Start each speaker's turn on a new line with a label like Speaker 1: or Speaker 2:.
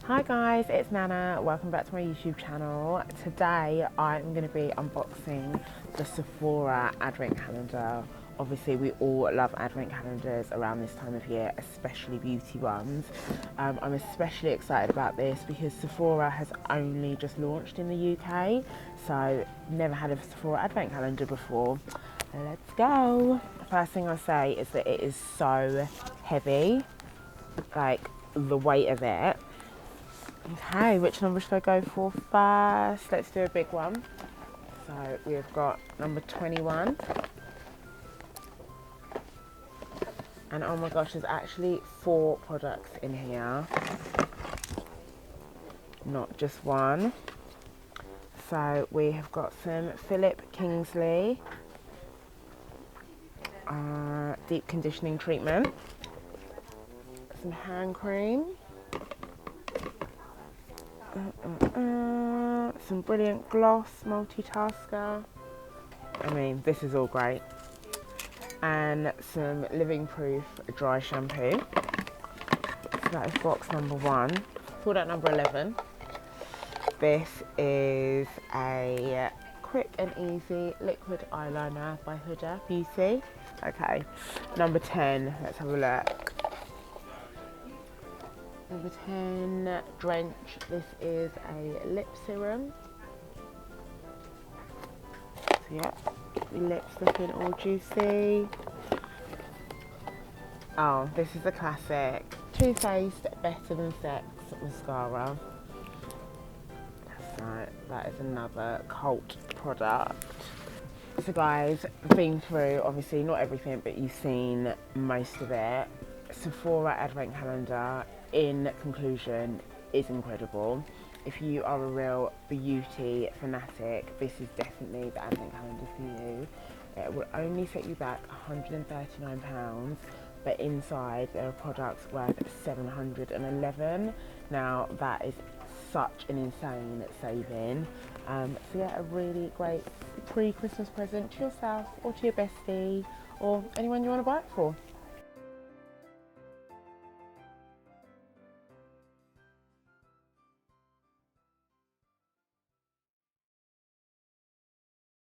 Speaker 1: Hi guys, it's Nana. Welcome back to my YouTube channel. Today I'm going to be unboxing the Sephora Advent Calendar. Obviously we all love Advent calendars around this time of year, especially beauty ones. I'm especially excited about this because Sephora has only just launched in the UK, so never had a Sephora Advent calendar before. Let's go. First thing I'll say is that it is so heavy, like the weight of it. Okay, which number should I go for first? Let's do a big one. So we've got number 21. And oh my gosh, there's actually 4 products in here, not just one. So we have got some Philip Kingsley deep conditioning treatment, some hand cream, some brilliant gloss multitasker. I mean, this is all great. And some living proof dry shampoo. So that is box number 1. Product number 11. This is a quick and easy liquid eyeliner by Huda Beauty. Okay, number 10, let's have a look. Number 10, Drench. This is a lip serum. So yep, lips looking all juicy. Oh, this is a classic. Too Faced Better Than Sex mascara. So that is another cult product. So guys, been through obviously not everything, but you've seen most of it. Sephora Advent Calendar, in conclusion, is incredible. If you are a real beauty fanatic, this is definitely the Advent Calendar for you. It will only set you back £139, but inside there are products worth £711. Now that is such an insane saving. So yeah, a really great pre-Christmas present to yourself or to your bestie or anyone you want to buy it for.